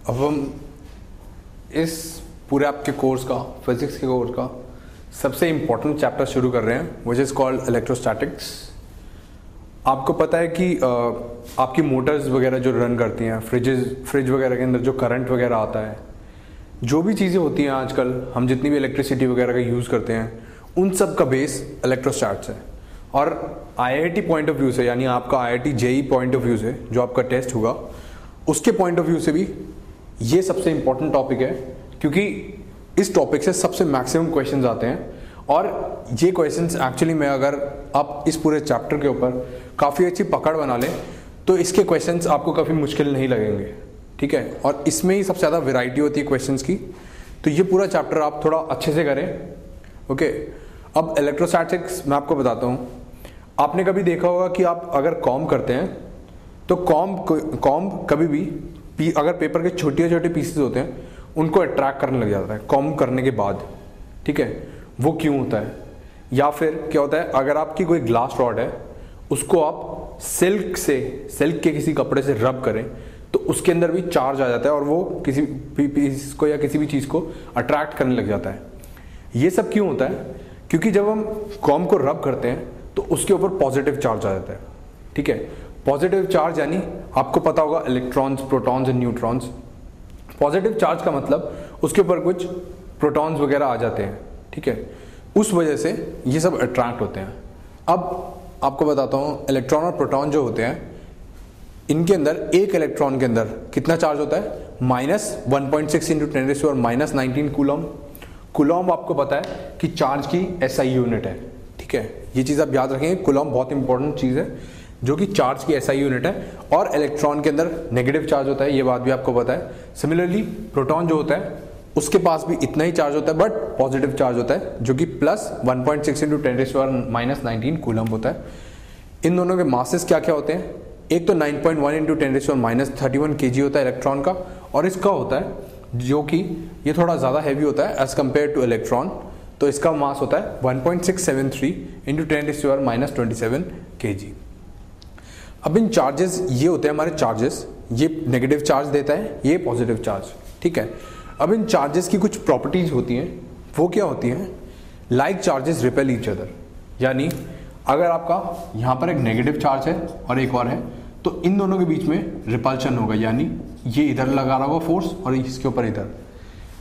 अब हम इस पूरे आपके कोर्स का, फिजिक्स के कोर्स का सबसे इम्पोर्टेंट चैप्टर शुरू कर रहे हैं, विच इज़ कॉल्ड इलेक्ट्रोस्टैटिक्स। आपको पता है कि आपकी मोटर्स वगैरह जो रन करती हैं, फ्रिज वगैरह के अंदर जो करंट वगैरह आता है, जो भी चीज़ें होती हैं आजकल हम जितनी भी इलेक्ट्रिसिटी वगैरह का यूज़ करते हैं, उन सब का बेस इलेक्ट्रोस्टैट्स है। और आईआईटी पॉइंट ऑफ व्यू से, यानी आपका IIT JEE point of view से जो आपका टेस्ट होगा, उसके पॉइंट ऑफ व्यू से भी ये सबसे इंपॉर्टेंट टॉपिक है, क्योंकि इस टॉपिक से सबसे मैक्सिमम क्वेश्चंस आते हैं। और ये क्वेश्चंस एक्चुअली में अगर आप इस पूरे चैप्टर के ऊपर काफ़ी अच्छी पकड़ बना लें तो इसके क्वेश्चंस आपको काफ़ी मुश्किल नहीं लगेंगे, ठीक है। और इसमें ही सबसे ज़्यादा वैरायटी होती है क्वेश्चंस की, तो ये पूरा चैप्टर आप थोड़ा अच्छे से करें, ओके। अब इलेक्ट्रोस्टैटिक्स मैं आपको बताता हूँ। आपने कभी देखा होगा कि आप अगर कॉम करते हैं तो कॉम कभी भी अगर पेपर के छोटे छोटे पीसेस होते हैं उनको अट्रैक्ट करने लग जाता है कॉम करने के बाद, ठीक है। वो क्यों होता है? या फिर क्या होता है, अगर आपकी कोई ग्लास रॉड है उसको आप सिल्क के किसी कपड़े से रब करें तो उसके अंदर भी चार्ज आ जाता है और वो किसी भी पीस को या किसी भी चीज़ को अट्रैक्ट करने लग जाता है। ये सब क्यों होता है? क्योंकि जब हम कॉम को रब करते हैं तो उसके ऊपर पॉजिटिव चार्ज आ जाता है, ठीक है। पॉजिटिव चार्ज यानी आपको पता होगा electrons, protons and neutrons. Positive charge का मतलब उसके ऊपर कुछ प्रोटॉन्स वगैरह आ जाते हैं, ठीक है। उस वजह से ये सब अट्रैक्ट होते हैं। अब आपको बताता हूँ, इलेक्ट्रॉन और प्रोटॉन जो होते हैं इनके अंदर एक इलेक्ट्रॉन के अंदर कितना चार्ज होता है? -1.6 इंटू 10⁻⁻19 कूलम। कूलम आपको पता है कि चार्ज की एसआई यूनिट है, ठीक है। ये चीज़ आप याद रखेंगे, कूलम बहुत इंपॉर्टेंट चीज़ है जो कि चार्ज की एसआई यूनिट है। और इलेक्ट्रॉन के अंदर नेगेटिव चार्ज होता है, ये बात भी आपको पता है। सिमिलरली प्रोटॉन जो होता है उसके पास भी इतना ही चार्ज होता है, बट पॉजिटिव चार्ज होता है जो कि +1.6 इंटू 10⁻⁻19 कूलम होता है। इन दोनों के मासेस क्या क्या होते हैं? एक तो 9.1 इंटू 10⁻31 kg होता है इलेक्ट्रॉन का, और इसका होता है जो कि ये थोड़ा ज़्यादा हैवी होता है एज कम्पेयर टू इलेक्ट्रॉन, तो इसका मास होता है 1.673 इंटू 10⁻27 kg। अब इन चार्जेस ये होते हैं हमारे चार्जेस, ये नेगेटिव चार्ज देता है, ये पॉजिटिव चार्ज, ठीक है। अब इन चार्जेस की कुछ प्रॉपर्टीज होती हैं, वो क्या होती हैं? Like charges repel each other, यानी अगर आपका यहाँ पर एक नेगेटिव चार्ज है और एक और है तो इन दोनों के बीच में रिपल्शन होगा, यानी ये इधर लगा रहा होगा फोर्स और इसके ऊपर इधर।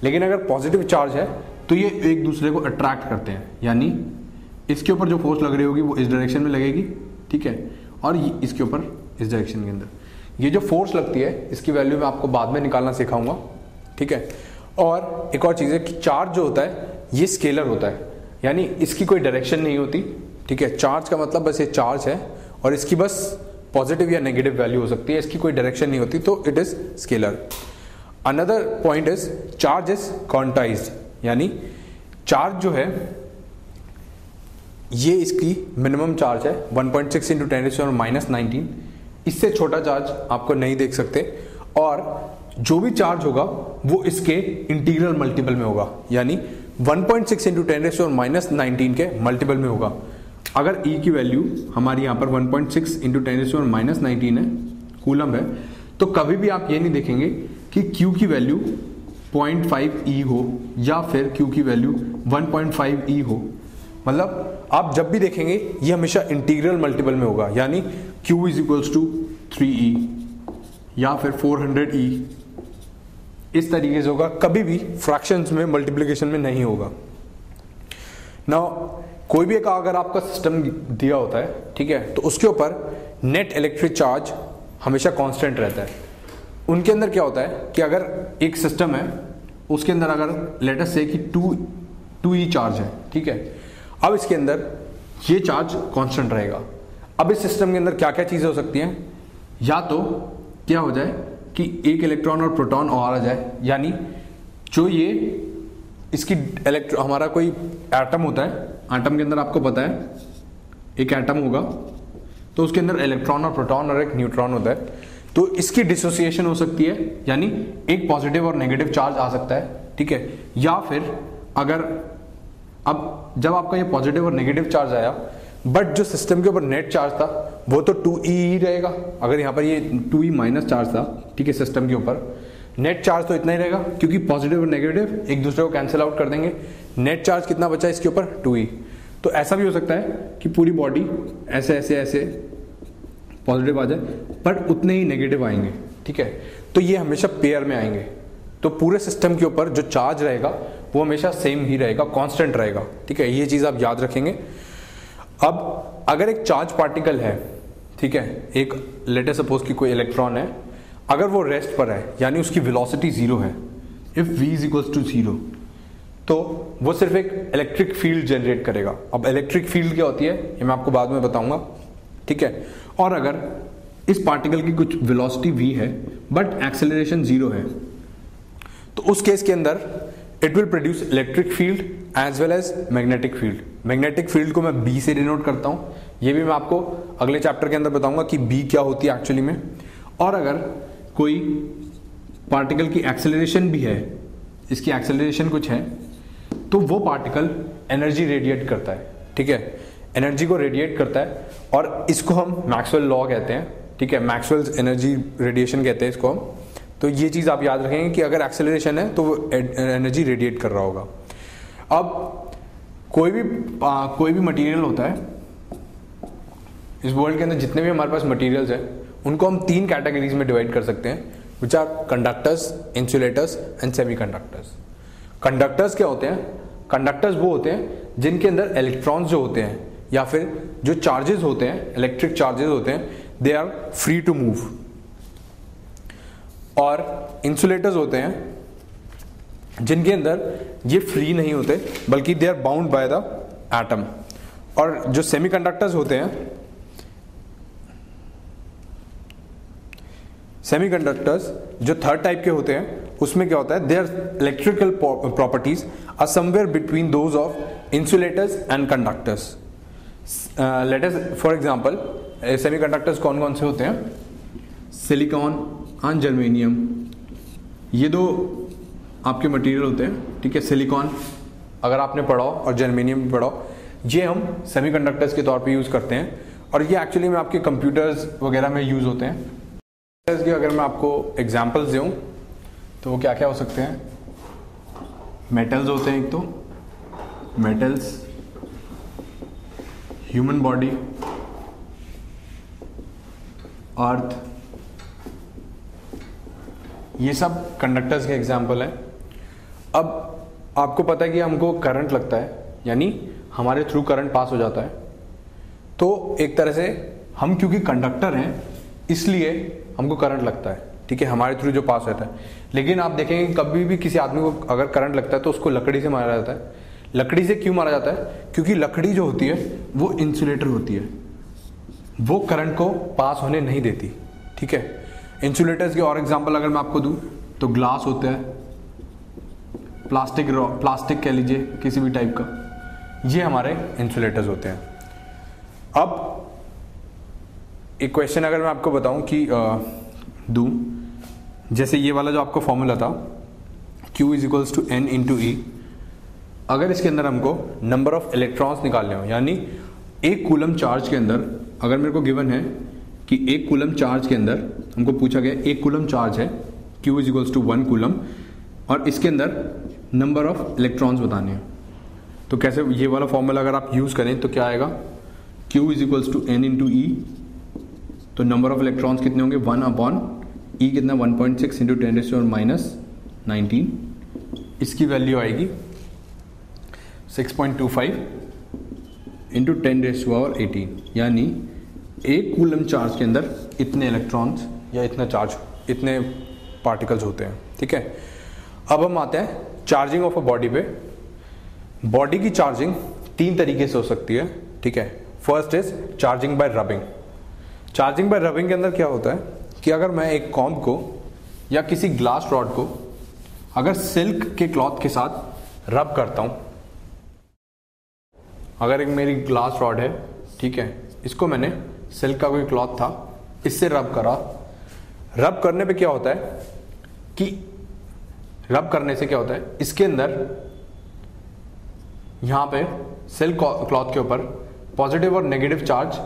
लेकिन अगर पॉजिटिव चार्ज है तो ये एक दूसरे को अट्रैक्ट करते हैं, यानी इसके ऊपर जो फोर्स लग रही होगी वो इस डायरेक्शन में लगेगी, ठीक है, और इसके ऊपर इस डायरेक्शन के अंदर। ये जो फोर्स लगती है इसकी वैल्यू मैं आपको बाद में निकालना सिखाऊंगा, ठीक है। और एक और चीज़ है कि चार्ज जो होता है ये स्केलर होता है, यानी इसकी कोई डायरेक्शन नहीं होती, ठीक है। चार्ज का मतलब बस ये चार्ज है और इसकी बस पॉजिटिव या नेगेटिव वैल्यू हो सकती है, इसकी कोई डायरेक्शन नहीं होती, तो it is scalar. Another point is charge is quantized, यानी चार्ज जो है ये इसकी मिनिमम चार्ज है 1.6 इंटू 10⁻⁻19, इससे छोटा चार्ज आपको नहीं देख सकते। और जो भी चार्ज होगा वो इसके इंटीग्रल मल्टीपल में होगा, यानी 1.6 इंटू 10⁻⁻19 के मल्टीपल में होगा। अगर E की वैल्यू हमारी यहाँ पर 1.6 इंटू 10⁻⁻19 है, कूलम है, तो कभी भी आप ये नहीं देखेंगे कि Q की वैल्यू 0.5 E हो या फिर Q की वैल्यू 1.5 E हो। मतलब आप जब भी देखेंगे ये हमेशा इंटीग्रल मल्टीपल में होगा, यानी Q is equals to 3E या फिर 400E, इस तरीके से होगा, कभी भी फ्रैक्शंस में, मल्टीप्लिकेशन में नहीं होगा। नाउ कोई भी एक अगर आपका सिस्टम दिया होता है, ठीक है, तो उसके ऊपर नेट इलेक्ट्रिक चार्ज हमेशा कांस्टेंट रहता है। उनके अंदर क्या होता है कि अगर एक सिस्टम है उसके अंदर अगर लेट अस से कि 2E चार्ज है, ठीक है, अब इसके अंदर ये चार्ज कांस्टेंट रहेगा। अब इस सिस्टम के अंदर क्या क्या चीज़ें हो सकती हैं? या तो क्या हो जाए कि एक इलेक्ट्रॉन और प्रोटॉन और आ जाए, यानी जो ये इसकी हमारा कोई एटम होता है, एटम के अंदर आपको पता है एक एटम होगा तो उसके अंदर इलेक्ट्रॉन और प्रोटॉन और एक न्यूट्रॉन होता है, तो इसकी डिसोसिएशन हो सकती है, यानी एक पॉजिटिव और नेगेटिव चार्ज आ सकता है, ठीक है। या फिर अगर अब जब आपका ये पॉजिटिव और नेगेटिव चार्ज आया बट जो सिस्टम के ऊपर नेट चार्ज था वो तो 2E ही रहेगा। अगर यहाँ पर ये 2E माइनस चार्ज था, ठीक है, सिस्टम के ऊपर, नेट चार्ज तो इतना ही रहेगा क्योंकि पॉजिटिव और नेगेटिव एक दूसरे को कैंसिल आउट कर देंगे। नेट चार्ज कितना बचा इसके ऊपर 2e। तो ऐसा भी हो सकता है कि पूरी बॉडी ऐसे ऐसे ऐसे पॉजिटिव आ जाए पर उतने ही नेगेटिव आएंगे, ठीक है। तो ये हमेशा पेयर में आएंगे। तो पूरे सिस्टम के ऊपर जो चार्ज रहेगा वो हमेशा सेम ही रहेगा, कांस्टेंट रहेगा, ठीक है। ये चीज आप याद रखेंगे। अब अगर एक चार्ज पार्टिकल है, ठीक है, एक लेट सपोज कि कोई इलेक्ट्रॉन है, अगर वो रेस्ट पर है यानी उसकी वेलोसिटी 0 है, if v is equals to 0, तो वो सिर्फ एक इलेक्ट्रिक फील्ड जनरेट करेगा। अब इलेक्ट्रिक फील्ड क्या होती है ये मैं आपको बाद में बताऊंगा, ठीक है। और अगर इस पार्टिकल की कुछ वेलोसिटी v है बट एक्सेलरेशन 0 है, तो उस केस के अंदर it will produce electric field as well as magnetic field. Magnetic field को मैं B से डिनोट करता हूं, ये भी मैं आपको अगले चैप्टर के अंदर बताऊंगा कि B क्या होती है एक्चुअली में। और अगर कोई पार्टिकल की एक्सेलरेशन भी है, इसकी एक्सेलरेशन कुछ है, तो वो पार्टिकल एनर्जी रेडिएट करता है, ठीक है, एनर्जी को रेडिएट करता है और इसको हम मैक्सवेल लॉ कहते हैं, ठीक है, मैक्सवेल्स एनर्जी रेडिएशन कहते हैं इसको हम। तो ये चीज आप याद रखेंगे कि अगर एक्सेलरेशन है तो वो एनर्जी रेडिएट कर रहा होगा। अब कोई भी मटेरियल होता है इस वर्ल्ड के अंदर, जितने भी हमारे पास मटेरियल्स हैं उनको हम 3 कैटेगरीज में डिवाइड कर सकते हैं, which are conductors, insulators and semiconductors. Conductors क्या होते हैं? कंडक्टर्स वो होते हैं जिनके अंदर इलेक्ट्रॉन्स जो होते हैं या फिर जो चार्जेस होते हैं, इलेक्ट्रिक चार्जेस होते हैं, they are free to move. और इंसुलेटर्स होते हैं जिनके अंदर ये फ्री नहीं होते बल्कि they are bound by the atom. और जो सेमीकंडक्टर्स होते हैं, सेमीकंडक्टर्स जो थर्ड टाइप के होते हैं, उसमें क्या होता है, their electrical properties are somewhere between those of insulators and conductors. Let us for example, semiconductors कौन कौन से होते हैं? सिलिकॉन एंड जर्मेनियम, ये 2 आपके मटेरियल होते हैं, ठीक है। सिलिकॉन अगर आपने पढ़ा हो और जर्मेनियम भी पढ़ा हो, ये हम सेमीकंडक्टर्स के तौर पे यूज करते हैं और ये एक्चुअली में आपके कंप्यूटर्स वगैरह में यूज होते हैं। की अगर मैं आपको एग्जांपल्स दूं तो वो क्या क्या हो सकते हैं? मेटल्स होते हैं, एक तो मेटल्स, ह्यूमन बॉडी, अर्थ, ये सब कंडक्टर्स के एग्जाम्पल हैं। अब आपको पता है कि हमको करंट लगता है, यानी हमारे थ्रू करंट पास हो जाता है, तो एक तरह से हम क्योंकि कंडक्टर हैं इसलिए हमको करंट लगता है, ठीक है, हमारे थ्रू जो पास होता है। लेकिन आप देखेंगे कभी भी किसी आदमी को अगर करंट लगता है तो उसको लकड़ी से मारा जाता है। लकड़ी से क्यों मारा जाता है? क्योंकि लकड़ी जो होती है वो इंसुलेटर होती है, वो करंट को पास होने नहीं देती, ठीक है। इंसुलेटर्स के और एग्जांपल अगर मैं आपको दूं तो ग्लास होता है, प्लास्टिक कह लीजिए किसी भी टाइप का, ये हमारे इंसुलेटर्स होते हैं। अब एक क्वेश्चन अगर मैं आपको बताऊं कि दूं, जैसे ये वाला जो आपको फॉर्मूला था Q is equals to N into E, अगर इसके अंदर हमको नंबर ऑफ इलेक्ट्रॉन्स निकालने हो, यानी 1 कूलम चार्ज के अंदर अगर मेरे को गिवन है कि 1 कूलम चार्ज के अंदर हमको पूछा गया 1 कूलम चार्ज है, Q is equals to 1 coulomb, और इसके अंदर नंबर ऑफ इलेक्ट्रॉन्स बताने हैं, तो कैसे ये वाला फॉर्मूला अगर आप यूज करें तो क्या आएगा? Q is equals to N into E, तो नंबर ऑफ इलेक्ट्रॉन्स कितने होंगे? 1 अपॉन E कितना 1.6 इंटू 10⁻⁻19, इसकी वैल्यू आएगी 6.25 इंटू 10⁻18, यानी 1 कूलम चार्ज के अंदर इतने इलेक्ट्रॉन्स या इतना चार्ज, इतने पार्टिकल्स होते हैं, ठीक है। अब हम आते हैं चार्जिंग ऑफ अ बॉडी पे। बॉडी की चार्जिंग 3 तरीके से हो सकती है, ठीक है। First is charging by rubbing. Charging by rubbing के अंदर क्या होता है कि अगर मैं एक कॉम्ब को या किसी ग्लास रॉड को अगर सिल्क के क्लॉथ के साथ रब करता हूं, अगर एक मेरी ग्लास रॉड है, ठीक है, इसको मैंने सिल्क का कोई क्लॉथ था इससे रब करा, रब करने पे क्या होता है कि रब करने से क्या होता है, इसके अंदर यहां पे सिल्क क्लॉथ के ऊपर पॉजिटिव और नेगेटिव चार्ज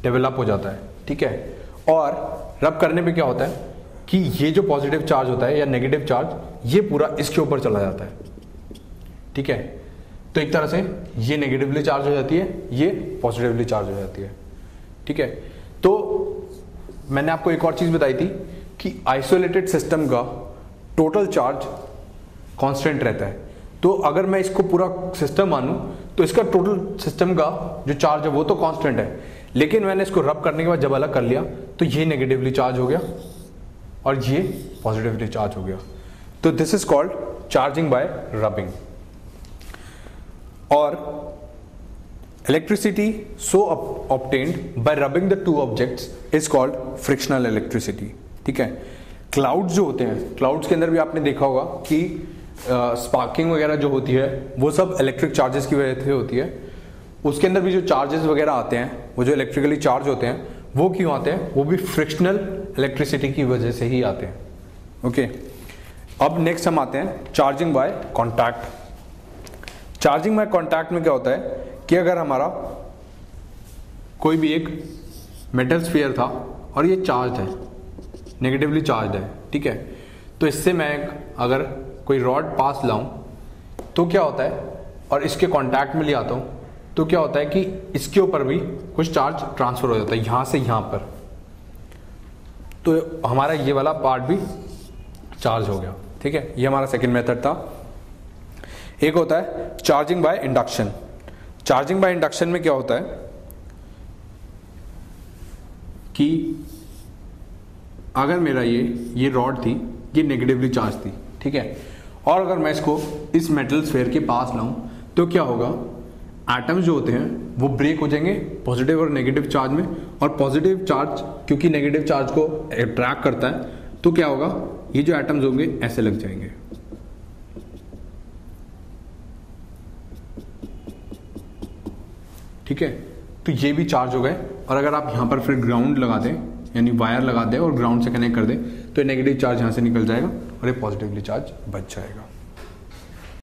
डेवलप हो जाता है, ठीक है। और रब करने पे क्या होता है, कि ये जो पॉजिटिव चार्ज होता है या नेगेटिव चार्ज ये पूरा इसके ऊपर चला जाता है, ठीक है। तो एक तरह से ये नेगेटिवली चार्ज हो जाती है, ये पॉजिटिवली चार्ज हो जाती है, ठीक है। तो मैंने आपको एक और चीज बताई थी कि आइसोलेटेड सिस्टम का टोटल चार्ज कांस्टेंट रहता है। तो अगर मैं इसको पूरा सिस्टम मानूं तो इसका टोटल सिस्टम का जो चार्ज है वो तो कांस्टेंट है, लेकिन मैंने इसको रब करने के बाद जब अलग कर लिया तो ये नेगेटिवली चार्ज हो गया और ये पॉजिटिवली चार्ज हो गया। तो this is called charging by rubbing. और electricity so obtained by rubbing the two objects is called frictional electricity, ठीक है। क्लाउड्स जो होते हैं, क्लाउड्स के अंदर भी आपने देखा होगा कि स्पार्किंग वगैरह जो होती है वो सब इलेक्ट्रिक चार्जेस की वजह से होती है। उसके अंदर भी जो चार्जेस वगैरह आते हैं, वो जो इलेक्ट्रिकली चार्ज होते हैं, वो क्यों आते हैं? वो भी फ्रिक्शनल इलेक्ट्रिसिटी की वजह से ही आते हैं, ओके। अब नेक्स्ट हम आते हैं charging by contact. Charging by contact में क्या होता है कि अगर हमारा कोई भी एक मेटल स्फीयर था और ये चार्ज है, नेगेटिवली चार्ज है, ठीक है। तो इससे मैं अगर कोई रॉड पास लाऊं तो क्या होता है, और इसके कांटेक्ट में ले आता हूं तो क्या होता है कि इसके ऊपर भी कुछ चार्ज ट्रांसफर हो जाता है यहां से यहां पर। तो हमारा ये वाला पार्ट भी चार्ज हो गया, ठीक है। ये हमारा सेकंड मेथड था। एक होता है charging by induction. Charging by induction में क्या होता है कि अगर मेरा ये रॉड थी, ये नेगेटिवली चार्ज थी, ठीक है, और अगर मैं इसको इस मेटल स्फीयर के पास लाऊं तो क्या होगा, एटम्स जो होते हैं वो ब्रेक हो जाएंगे पॉजिटिव और नेगेटिव चार्ज में, और पॉजिटिव चार्ज क्योंकि नेगेटिव चार्ज को अट्रैक्ट करता है तो क्या होगा, ये जो एटम्स होंगे ऐसे लग जाएंगे, ठीक है। तो ये भी चार्ज हो गए, और अगर आप यहां पर फिर ग्राउंड लगा दें, यानी वायर लगा दें और ग्राउंड से कनेक्ट कर दें, तो नेगेटिव चार्ज यहां से निकल जाएगा और ये पॉजिटिवली चार्ज बच जाएगा।